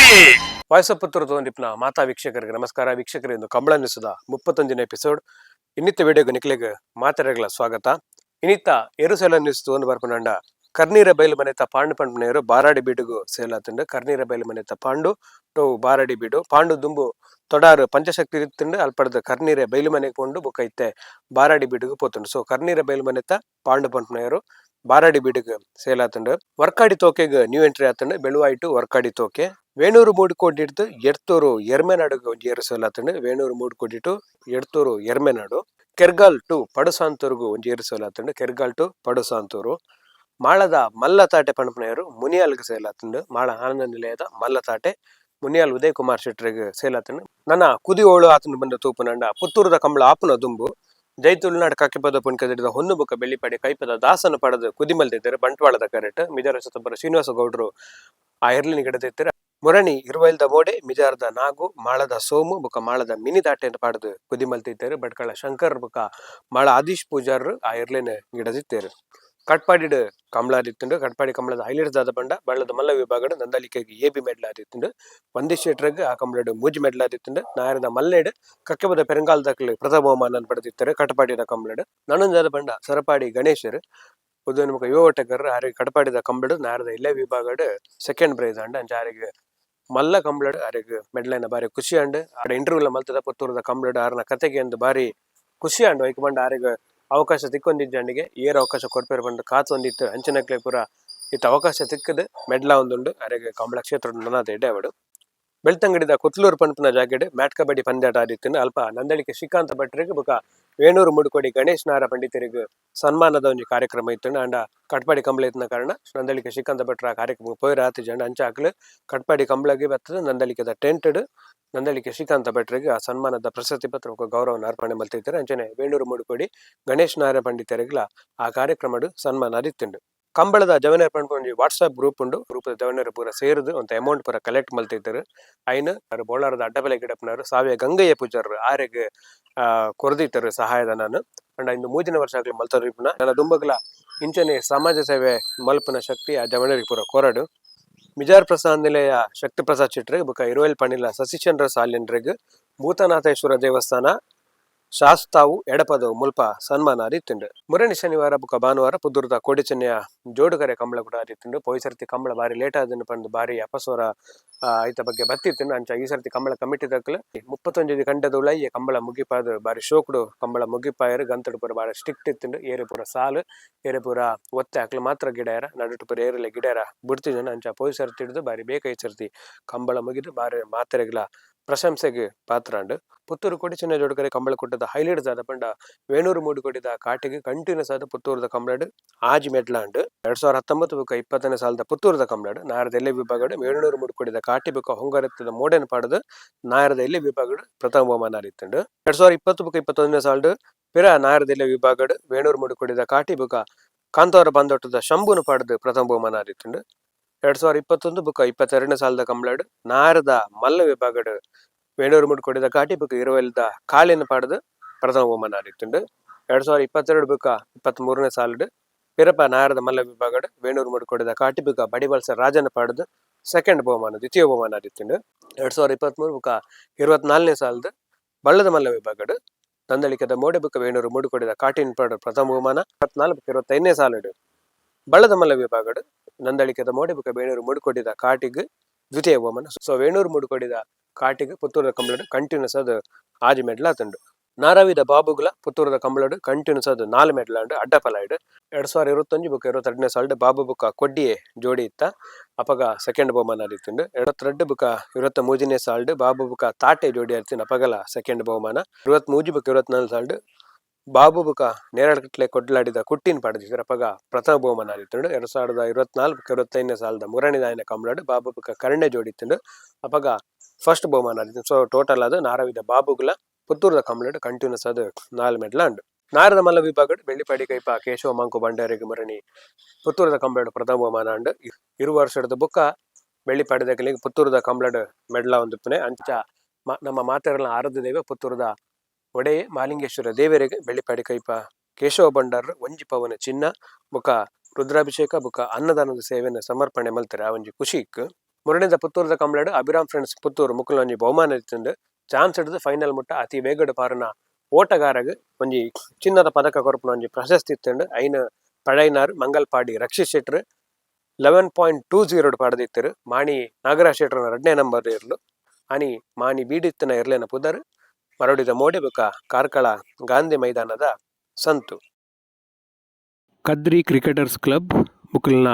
Voice of Puttur ತಗೊಂಡಿಪ್ಪ ಮಾತಾ ವೀಕ್ಷಕರಿಗೆ ನಮಸ್ಕಾರ. ವೀಕ್ಷಕರು ಇಂದು ಕಂಬಳ ನಿಸದ 31ನೇ ಎಪಿಸೋಡ್ ಇನ್ನಿತ್ತ ವಿಡಿಯೋಗೆ ನಿಕ್ಲೆಗೆ ಮಾತಾಡಗಳ ಸ್ವಾಗತ. ಇನ್ನಿತ್ತ ಎರುಸೆಲ ನಿಸ್ ತಗೊಂಡು ಬರ್ಪನಂಡ ಕರ್ನೀರ ಬೈಲು ಮನೆತ ಪಾಂಡು ಪಂಪನೆಯರು ಬಾರಾಡಿ ಬೀಡುಗು ಸೇಲಾತುಂಡು. ಕರ್ನೀರ ಬೈಲು ಮನೆತ ಪಾಂಡು ಟೋ ಬಾರಾಡಿ ಬೀಡು ಪಾಂಡು ದುಂಬು ತೊಡಾರು ಪಂಚಶಕ್ತಿ ಇತ್ತುಂಡು ಅಲ್ಪಡ್ದ ಕರ್ನೀರ ಬೈಲು ಮನೆಗೆ ಕೊಂಡು ಬುಕ್ಕ ಇತ್ತೆ ಬಾರಾಡಿ ಬೀಡುಗು ಪೋತುಂಡು. ಸೊ ಕರ್ನೀರ ಬೈಲು ಮನೆತ ಪಾಂಡು ಪಂಪನೆಯರು ಬಾರಾಡಿ ಬೀಡುಗು ಸೇಲಾತುಂಡು. ವರ್ಕಾಡಿ ತೋಕೆಗೆ ನ್ಯೂ ಎಂಟ್ರಿ ಆತುಂಡು. ಬೆಳುವಾಯಿ ಟು ವರ್ಕಾಡಿ ತೋಕೆ ವೇಣೂರು ಮೂಡು ಕೊಟ್ಟಿಡ್ದು ಎಡ್ತೂರು ಎರ್ಮೆನಾಡುಗೆ ಒಂಜಿ ಏರಿಸೋಲಾತುಂಡು. ವೇಣೂರು ಮೂಡು ಕೊಟ್ಟಿಟ್ಟು ಎಡ್ತೂರು ಎರ್ಮೆನಾಡು. ಕೆರ್ಗಾಲ್ ಟು ಪಡುಸಾಂತೂರ್ಗು ಒಂಜಿ ಏರಿಸೋಲಾತುಂಡು. ಕೆರ್ಗಾಲ್ ಟು ಪಡುಸಾಂತೂರು. ಮಾಳದ ಮಲ್ಲತಾಟೆ ಪಣಪನೆಯರು ಮುನಿಯಾಲ್ಗೆ ಸೇಲಾತುಂಡು. ಮಾಳ ಆನಂದ ನಿಲಯದ ಮಲ್ಲತಾಟೆ ಮುನಿಯಾಲ್ ಉದಯ್ ಕುಮಾರ್ ಶೆಟ್ರಿಗೆ ಸೇಲಾತುಂಡು. ನನ್ನ ಕುದಿ ಓಳು ಆತುಂಡು ಬಂದ ತೂಪುನಂಡ ಪುತ್ತೂರದ ಕಂಬಳ ಆಪುನ ದುಂಬು ಜೈತುಲ್ನಾಡ್ ಕಕ್ಕಿಪದ ಪುಣ್ಕದಿಡಿದ ಹೊನ್ನು ಬುಕ್ಕ ಬೆಳ್ಳಿಪಡೆ ಕೈಪದ ದಾಸನ ಪಡೆದು ಕುದಿಮಲ್ದಿದ್ದಾರೆ ಬಂಟ್ವಾಳದ ಕರೆಟ್ ಮಿಜಾರ ಸತಂಬರ ಶ್ರೀನಿವಾಸ ಗೌಡ್ರು ಆ ಎರ್ಲಿನ ಗಿಡದಿತ್ತರ ಮುರಣಿ ಇರುವೈಲ್ದ ಮೋಡೆ ಮಿಜಾರದ ನಾಗು ಮಾಳದ ಸೋಮು ಬುಕ್ಕ ಮಾಳದ ಮಿನಿ ದಾಟೆಯನ್ನು ಪಾಡ್ದು ಕುದಿಮಲ್ತಿತ್ತೇರು. ಬಟ್ಕಳ ಶಂಕರ್ ಬುಕ್ಕ ಮಾಳ ಆದೀಶ್ ಪೂಜಾರರು ಆ ಎರ್ಲಿನ ಗಿಡದಿತ್ತೇರು. ಕಟ್ಪಾಡಿಡ್ ಕಮಲಾದಿತ್ತುಂಡು. ಕಟ್ಪಾಡಿ ಕಮಲದ ಹೈಲೈಟ್ಸ್ ಆದ ಬಂಡ ಬಳ್ಳದ ಮಲ್ಲ ವಿಭಾಗಡು ನಂದಲಿಕೆಗೆ ಎಬಿ ಮೆಡ್ಲ್ ಆದಿತ್ತುಂಡು. ಒಂದೇ ಶೇಟ್ರಗ್ ಆ ಕಮಲಡು ಮೂಜಿ ಮೆಡ್ಲ್ ಆದಿತ್ತುಂಡು. ನಾಯರದ ಮಲ್ಲೇಡ್ ಕಕ್ಕೆಬದ ಪೆರಂಗಾಲದಕ್ಲು ಪ್ರಥಮ ಬಹುಮಾನ ಪಡೆದಿತ್ತಾರೆ ಕಟ್ಪಾಡಿದ ಕಮಲಡು. ನನಂಜಾದ ಬಂಡ ಸರಪಾಡಿ ಗಣೇಶರು ಉದಯನ ಮುಖ ಯುವ ಒಟ್ಟಗಾರರು ಆರಿಗೆ ಕಟ್ಪಾಡಿದ ಕಂಬಳು ನಾರದ ಇಲ್ಲೇ ವಿಭಾಗಡು ಸೆಕೆಂಡ್ ಪ್ರೈಸ್ ಅಂಡ್ ಅಂಚ ಆರಿಗೆ ಮಲ್ಲ ಕಂಬಳಡು ಆರಿಗೆ ಮೆಡ್ಲೈನ ಬಾರಿ ಖುಷಿ ಅಂಡ್ ಆಡ ಇಂಟರ್ವ್ಯೂಲ ಮಲ್ತದ ಪುತ್ತೂರದ ಕಂಬಳಡು ಆರನ ಕತೆಗೆ ಎಂದು ಬಾರಿ ಖುಷಿ ಅಂಡ್ ವೈಕ್ ಬಂಡ ಆರಿಗೆ ಅವಕಾಶ ತಿಕ್ಕೊಂದಿಜ್ಜಂಡಿಗೆ ಏರ್ ಅವಕಾಶ ಕೊಡ್ಪೇರು ಬಂದು ಕಾತು ಒಂದಿತ್ತು ಅಂಚನಕ್ಲೆ ಪುರ ಇತ್ತು ಅವಕಾಶ ತಿಕ್ಕದು ಮೆಡ್ಲ ಒಂದುಂಡು ಆರಿಗೆ ಕಂಬಳ ಕ್ಷೇತ್ರ ನನ್ನದ ಎಡ್ಡೆ ಅವಡು. ಬೆಳ್ತಂಗಡಿದ ಕೊತ್ಲೂರು ಪಂಪನ ಜಾಗೆಡ್ ಮ್ಯಾಟ್ ಕಬಡ್ಡಿ ಪಂದ್ಯಾಟ ಆದಿತ್ತು. ಅಲ್ಪ ನಂದಳಿಕೆ ಶ್ರೀಕಾಂತ ಭಟ್ರಿಗೆ ಬುಕ ವೇಣೂರು ಮುಡುಕೋಡಿ ಗಣೇಶ್ ನಾರ ಪಂಡಿತರಿಗೆ ಸನ್ಮಾನದ ಒಂದು ಕಾರ್ಯಕ್ರಮ ಇತ್ತು. ಅಂಡ ಕಟ್ಪಾಡಿ ಕಂಬಳ ಇತ್ತಿನ ಕಾರಣ ನಂದಳಿಕೆ ಶ್ರೀಕಾಂತ ಭಟ್ರ ಕಾರ್ಯಕ್ರಮ ಪೋಯ್ರ ಆತಿಜಂಡ ಅಂಚಾಕ್ಲು ಕಟ್ಪಾಡಿ ಕಂಬಳಗೆ ಬರ್ತದೆ ನಂದಳಿಕೆದ ಟೆಂಟೆಡ್ ನಂದಳಿಕೆ ಶ್ರೀಕಾಂತ ಭಟ್ರಿಗೆ ಆ ಸನ್ಮಾನದ ಪ್ರಶಸ್ತಿ ಪತ್ರ ಗೌರವನ ಅರ್ಪಣೆ ಮಲ್ತಿದ್ದಾರೆ. ಅಂಚನೆ ವೇಣೂರು ಮುಡುಕೋಡಿ ಗಣೇಶ್ ನಾರ ಪಂಡಿತರಿಗ್ಲ ಆ ಕಾರ್ಯಕ್ರಮಡು ಸನ್ಮಾನ ಆದಿತ್ತುಂಡು. ಕಂಬಳದ ಜವನೇರ್ ಪಂಡ ವಾಟ್ಸ್ಆಪ್ ಗ್ರೂಪ್ ಉಂಡು. ಗ್ರೂಪ್ ಜವನೇರ್ ಪೂರ ಸೇರಿದು ಒಂದು ಅಮೌಂಟ್ ಪೂರ ಕಲೆಕ್ಟ್ ಮಲ್ತಿದ್ದಾರೆ. ಐನು ಬೋಳಾರದ ಅಡ್ಡಬೆಲೆ ಗಿಡಪ್ಪನವರು ಸಾವ್ಯ ಗಂಗಯ್ಯ ಪೂಜಾರರು ಆರೆಗೆ ಕೊರದಿತ್ತರು ಸಹಾಯದ ನಾನು ಅಂಡ ಇಂದು 3 ವರ್ಷ ಆಗ್ಲಿ ಮಲ್ತರಿಪ್ನ ನನ್ನ ದುಂಬಗ್ಲ ಇಂಚನೆ ಸಮಾಜ ಸೇವೆ ಮಲ್ಪನ ಶಕ್ತಿ ಆ ಜವನೇರಿಗೆ ಪೂರ ಕೊರಡು. ಮಿಜಾರ್ ಪ್ರಸಾದ್ ನಿಲಯ ಶಕ್ತಿ ಪ್ರಸಾದ್ ಚಿಟ್ರಿಗೆ ಬುಕ್ಕ ಇರುವೆಲ್ ಪಣಿಲ ಸಸಿಚಂದ್ರ ಸಾಲಿನ್ರಿಗೆ ಭೂತನಾಥೇಶ್ವರ ದೇವಸ್ಥಾನ ಶಾಸ್ತಾವು ಎಡಪದವು ಮುಲ್ಪ ಸನ್ಮಾನ ಆದಿತ್ತುಂಡು. ಮುರಣಿ ಶನಿವಾರ ಬುಕ್ಕ ಭಾನುವಾರ ಪುತ್ತೂರದ ಕೋಡಿಚೆನ್ನೆಯ ಜೋಡುಗರೆ ಕಂಬಳ ಕೂಡ ಆದಿತ್ತುಂಡು. ಪೋಯಿ ಸರ್ತಿ ಕಂಬಳ ಬಾರಿ ಲೇಟ್ ಆದನ್ನು ಪಂದು ಬಾರಿ ಅಪಸ್ವರ ಐತ ಬಗ್ಗೆ ಬತ್ತಿತ್ತು. ಅಂಚ ಈ ಸರ್ತಿ ಕಂಬಳ ಕಮಿಟಿ ದಕ್ಕಲು 31 ಗಂಟೆದ ಉಳಯ್ಯ ಕಂಬಳ ಮುಗಿಪಾದ ಬಾರಿ ಶೋಕುಡು ಕಂಬಳ ಮುಗಿಪಾಯರು ಗಂತಡು ಪುರ ಬಾರಿ ಸ್ಟ್ರಿಕ್ಟ್ ಇತ್ತುಂಡು. ಏರೆ ಪುರ ಸಾಲು ಏರೆ ಪುರ ಒತ್ತೆ ಹಾಕ್ಲು ಮಾತ್ರ ಗಿಡ ನಡುಟು ಪುರ ಏರಲೆ ಗಿಡ ಬಿಡ್ತಿದ್ದನು. ಅಂಚ ಪೋಯಿ ಸರ್ತಿ ಹಿಡಿದು ಬಾರಿ ಬೇಕೈ ಸರ್ತಿ ಕಂಬಳ ಮುಗಿದು ಬಾರಿ ಮಾತ್ರೆಗಳ ಪ್ರಶಂಸೆಗೆ ಪಾತ್ರ ಅಂಡು. ಪುತ್ತೂರು ಕೊಡಿಚಿನ ಜೋಡುಗರೆ ಕಂಬಳ ಕೊಟ್ಟದ ಹೈಲೈಟ್ಸ್ ಆದ ಪಂಡ ವೇಣೂರು ಮೂಡು ಕೊಟ್ಟಿದ ಕಾಟಿಗೆ ಕಂಟಿನ್ಯೂಸ್ ಆದ ಪುತ್ತೂರದ ಕಂಬಳಡು ಆಜಿ ಮೆಡ್ಲಾಂಡ್ 2019 ಬುಕ್ಕ 20ನೇ ಸಾಲದ ಪುತ್ತೂರದ ಕಂಬಳಡು ನಾಯರದ ಎಲ್ಲೆ ವಿಭಾಗಡು ವೇಣೂರು ಮೂಡು ಕೊಟ್ಟಿದ ಕಾಟಿ ಬುಕ್ಕ ಹೊಂಗರೆತ್ತದ ಮೋಡೆನ್ ಪಾಡದು ನಾಯರದ ಎಲ್ಲೆ ವಿಭಾಗಡು ಪ್ರಥಮ ಬಹುಮಾನ ಆದಿತ್ತುಂಡು. 2020 ಬುಕ್ಕ 21ನೇ ಸಾಲಡು ಪಿರ ನಾಯರದ ಎಲ್ಲೆ ವಿಭಾಗಡು ವೇಣೂರು ಮೂಡು ಕೊಟ್ಟಿದ ಕಾಟಿ ಬುಕ್ಕ ಕಾಂತವರ ಬಂದೊಟ್ಟದ ಶಂಭುನು ಪಾಡದು ಪ್ರಥಮ ಬಹುಮಾನ ಆದಿತ್ತುಂಡು. 2021 ಬುಕ್ಕ 22ನೇ ಸಾಲದ ಕಂಬಳಡು ನಾಯರದ ಮಲ್ಲ ವಿಭಾಗಡು ವೇಣೂರು ಮೂಡು ಕೊಟ್ಟಿದ ಕಾಟಿ ಬುಕ್ಕ ಇರುವೆಲ್ದ ಕಾಳಿನ ಪಾಡದು ಪ್ರಥಮ ಬಹುಮಾನ ಆದಿತ್ತುಂಡು. 2022 ಬುಕ್ಕ 23ನೇ ಸಾಲಡು ಪಿರಪ ನಾಯರದ ಮಲ್ಲ ವಿಭಾಗಡು ವೇಣೂರು ಮೂಡು ಕೊಟ್ಟಿದ ಕಾಟಿ ಬುಕ್ಕ ಬಡಿಬಲ್ಸ ರಾಜನ ಪಾಡದು ಸೆಕೆಂಡ್ ಬಹುಮಾನ ದ್ವಿತೀಯ ಬಹುಮಾನ ಆದಿತ್ತುಂಡು. 2023 ಬುಕ್ಕ 24ನೇ ಸಾಲದ ಬಳ್ಳದ ಮಲ್ಲ ವಿಭಾಗಡು ನಂದಳಿಕೆದ ಮೋಡೆ ಬುಕ್ಕ ವೇಣೂರು ಮೂಡು ಕೊಟ್ಟಿದ ಕಾಟಿನ ಪಾಡು ಪ್ರಥಮ ಬಹುಮಾನ. 24 ಬುಕ್ಕ 25ನೇ ಸಾಲಡು ಬಳ್ಳದ ಮಲ್ಲ ವಿಭಾಗಡು ನಂದಳಿಕೆದ ಮೋಡೆ ಬುಕ್ಕ ವೇಣೂರು ಮೂಡು ಕೊಟ್ಟಿದ ಕಾಟಿಗೆ ದ್ವಿತೀಯ ಬಹುಮಾನ. ಸೊ ವೇಣೂರು ಮೂಡು ಕೊಟ್ಟಿದ ಕಾಟಿಗೆ ಪುತ್ತೂರದ ಕಂಬಳಡು ಕಂಟಿನ್ಯೂಸ್ ಅದು ಆಜಿ ಮೆಡ್ಲ್ ಆತುಂಡು. ನಾರಾವಿದ ಬಾಬುಗುಲ ಪುತ್ತೂರದ ಕಂಬಳಡು ಕಂಟಿನ್ಯೂಸ್ ಅದು 4 ಮೆಡ್ಲ್ ಅಂಡು ಅಡ್ಡಪಲಾಯ್ಡು. 2021 ಬುಕ್ಕ 22ನೇ ಸಾಲಡು ಬಾಬು ಬುಕ್ಕ ಕೊಡ್ಡಿಯೇ ಜೋಡಿ ಇತ್ತ ಅಪಗ ಸೆಕೆಂಡ್ ಬಹುಮಾನ ಆದಿತ್ತುಂಡು. 22 ಬುಕ್ಕ 23ನೇ ಸಾಲಡು ಬಾಬು ಬುಕ್ಕ ತಾಟೆ ಜೋಡಿ ಆಡ್ತೀನಿ ಅಪಗಲ ಸೆಕೆಂಡ್ ಬಹುಮಾನ. 23 ಬುಕ್ಕ 24 ಸಾಲಡು ಬಾಬು ಬುಕ್ಕ ನೇರಳಕಟ್ಲೆ ಕೊಡ್ಲಾಡಿದ ಕುಟ್ಟಿನ ಪಡೆದಿದ್ದಾರೆ ಅಪಗ ಪ್ರಥಮ ಬಹುಮಾನ ಆದಿತ್ತುಂಡು. 2024 ಬುಕ್ಕ 25ನೇ ಸಾಲದ ಮುರಣಿ ದಾಯನ ಕಂಬಳಡು ಬಾಬು ಬುಕ್ಕ ಕರ್ಣೆ ಜೋಡಿತ್ತುಂಡು ಅಪಗ ಫಸ್ಟ್ ಬಹುಮಾನ ಆದಿತ್ತು. ಸೊ ಟೋಟಲ್ ಅದು ನಾರಾವಿದ ಬಾಬುಗುಲ ಪುತ್ತೂರದ ಕಂಬಳಡು ಕಂಟಿನ್ಯೂಸ್ ಅದು 4 ಮೆಡ್ಲ್ ಅಂಡು. ನಾರದ ಮಲ್ಲ ವಿಭಾಗಡು ಬೆಳ್ಳಿಪಾಡಿ ಕೈಪ ಕೇಶವ ಮಂಕು ಬಂಡಾರಿಗೆ ಮರಣಿ ಪುತ್ತೂರದ ಕಂಬಳಡು ಪ್ರಥಮ ಬಹುಮಾನ ಅಂಡು. ಇರು ವರ್ಷದ ಬುಕ್ಕ ಬೆಳ್ಳಿಪಾಡಿ ದಕ್ಕಲಿಗೆ ಪುತ್ತೂರದ ಕಂಬಳಡು ಮೆಡ್ಲ ಒಂದಿಪ್ಪನೆ ಅಂಚ ನಮ್ಮ ಮಾತೆರಲ್ಲ ಆರಾಧ್ಯ ದೈವ ಪುತ್ತೂರದ ಒಡೆಯ ಮಾಲಿಂಗೇಶ್ವರ ದೇವರಿಗೆ ಬೆಳ್ಳಿಪಾಡಿ ಕೈಪ ಕೇಶವ ಬಂಡಾರ ಒಂಜಿ ಪವನ ಚಿನ್ನ ಬುಕ್ಕ ರುದ್ರಾಭಿಷೇಕ ಬುಕ್ಕ ಅನ್ನದಾನದ ಸೇವೆಯನ್ನು ಸಮರ್ಪಣೆ ಮಲ್ತಾರೆ ಆ ಒಂಜಿ ಖುಷಿಕ್ ಮುರಣಿದ ಪುತ್ತೂರದ ಕಂಬಳಡು ಅಭಿರಾಮ್ ಫ್ರೆಂಡ್ಸ್ ಪುತ್ತೂರು ಮುಕ್ಕಲು ಒಂಜಿ ಬಹುಮಾನ ಇತ್ತುಂಡು ಚಾನ್ಸ್ ಹಿಡಿದು ಫೈನಲ್ ಮುಟ್ಟ ಅತಿ ವೇಗಡ್ ಪಾರನ ಓಟಗಾರಗ್ ಒಂಜಿ ಚಿನ್ನದ ಪದಕ ಕೊರಪುನ ಒಂಜಿ ಪ್ರಶಸ್ತಿ ಇತ್ತುಂಡು ಐನ್ ಪಳೈನಾರ್ ಮಂಗಲ್ಪಾಡಿ ರಕ್ಷಿತ್ ಶೆಟ್ರ್ 11.20 ಪಡೆದಿತ್ತರು. ಮಾಣಿ ನಾಗರಾಜ್ ಶೆಟ್ರನ 2ನೇ ನಂಬರ್ ಇರ್ಲು ಅನಿ ಮಾಣಿ ಬೀಡಿತ್ತನ ಇರ್ಲೇನ ಪುದರ್ ಮರಡಿದ ಮೋಡೆ ಬೊಕ ಕಾರ್ಕಳ ಗಾಂಧಿ ಮೈದಾನದ ಸಂತು. ಕದ್ರಿ ಕ್ರಿಕೆಟರ್ಸ್ ಕ್ಲಬ್ ಮುಕಲ್ನ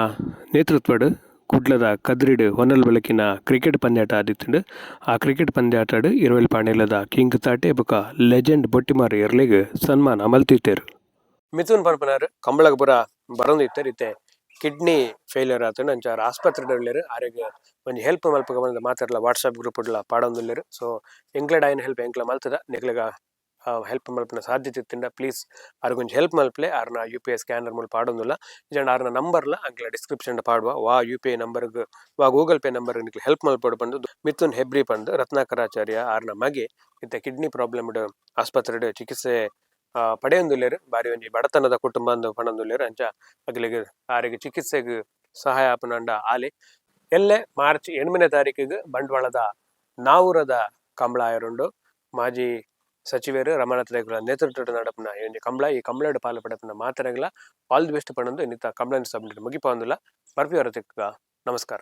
ನೇತೃತ್ವಡ್ ಕುಡ್ಲದ ಕದ್ರಿಡ್ ಹೊನ್ನಲ್ ಬೆಳಕಿನ ಕ್ರಿಕೆಟ್ ಪಂದ್ಯಾಟ ಆದಿತ್ತುಂಡು. ಆ ಕ್ರಿಕೆಟ್ ಪಂದ್ಯಾಟಡ್ ಇರುವೆಲ್ ಪಾಣೆಲದ ಕಿಂಗ್ ತಾಟೆ ಬೊಕ ಲೆಜೆಂಡ್ ಬೊಟ್ಟಿಮಾರ್ ಇರ್ಲೆಗ್ ಸನ್ಮಾನ ಮಲ್ತಿಟ್ಟೆರು. ಮಿಥುನ್ ಪನ್ಪನರ್ ಕಂಬಳಗ್ ಪುರ ಬರೊಂದಿತ್ತರ್ ಇತ್ತೆ ಕಿಡ್ನಿ ಫೇಲ್ಯೂರ್ ಆತಂಡು ಅಂಚಾರ ಆಸ್ಪತ್ರೆಡ್ ಉಳ್ಳೇರು. ಆರೆಗ್ ಒಂಜಿ ಹೆಲ್ಪ್ ಮಲ್ಪಗ ಬಂದ ಮಾತಾಡ್ಲ ವಾಟ್ಸಪ್ ಗ್ರೂಪ್ ಉಡ್ಲ ಪಾಡೊಂದುಲ್ಲೆರು. ಸೊ ಎಂಕ್ಲೆಡ್ ಆಯ್ನ ಹೆಲ್ಪ್ ಎಂಕ್ಲ ಮಲ್ತದ ನಿಕ್ಲೆಗ ಹೆಲ್ಪ್ ಮಲ್ಪನ ಸಾಧ್ಯತೆ ಇತ್ತಿಂಡ ಪ್ಲೀಸ್ ಅವ್ರಿಗೊಂದು ಹೆಲ್ಪ್ ಮಲ್ಪಲೆ ಅವ್ರನ್ನ UPI ಸ್ಕ್ಯಾನರ್ ಮೂಲಕ ಪಾಡೊಂದುಲ್ಲ ಇಜಂಡ ಅವ್ರನ್ನ ನಂಬರ್ಲ ಅಂಕ್ಲ ಡಿಸ್ಕ್ರಿಪ್ಷನ್ ಪಾಡುವ ವಾ UPI ನಂಬರ್ಗ್ ವಾ ಗೂಗಲ್ ಪೇ ನಂಬರ್ ನಿಕ್ಲೆ ಹೆಲ್ಪ್ ಮಲ್ಪಡು ಬಂದು ಮಿಥುನ್ ಹೆಬ್ರಿ ಪಂದು ರತ್ನಾಕರಾಚಾರ್ಯ ಅವ್ರನ್ನ ಮಗೆ ಇಂಥ ಕಿಡ್ನಿ ಪ್ರಾಬ್ಲಮ್ ಆಸ್ಪತ್ರೆಡ್ ಚಿಕಿತ್ಸೆ ಪಡೆಯೊಂದುಲ್ಲೇರು. ಬಾರಿ ಒಂಜಿ ಬಡತನದ ಕುಟುಂಬ ಅಂದು ಪಣೊಂದುಲ್ಲೇರು. ಅಂಚ ಅಗ್ಲಿಗೆ ಆರಿಗೆ ಚಿಕಿತ್ಸೆಗ್ ಸಹಾಯ ಆಪುನಂಡ ಆಲೆ ಎಲ್ಲೆ ಮಾರ್ಚ್ 8ನೇ ತಾರೀಕಿಗೆ ಬಂಟ್ವಾಳದ ನಾವೂರದ ಕಂಬಳ ಆಯರುಂಡು. ಮಾಜಿ ಸಚಿವರು ರಮಾನಾಥ ರೇಗುಲ ನೇತೃತ್ವದ ನಡಪನ ಈ ಕಂಬಳ ಈ ಕಂಬಳಡ್ ಪಾಲು ಪಡಪನ ಮಾತರೆಗಳ ಆಲ್ ದಿ ಬೆಸ್ಟ್ ಪಣಂದು ಇನ್ನಿತ ಕಂಬಳ ಸಬ್ಮಿಟ್ ಮುಗಿಪೊಂದುಲ್ಲ ಬರ್ಪಿ ಹೊರತಿಕ್ಕ ನಮಸ್ಕಾರ.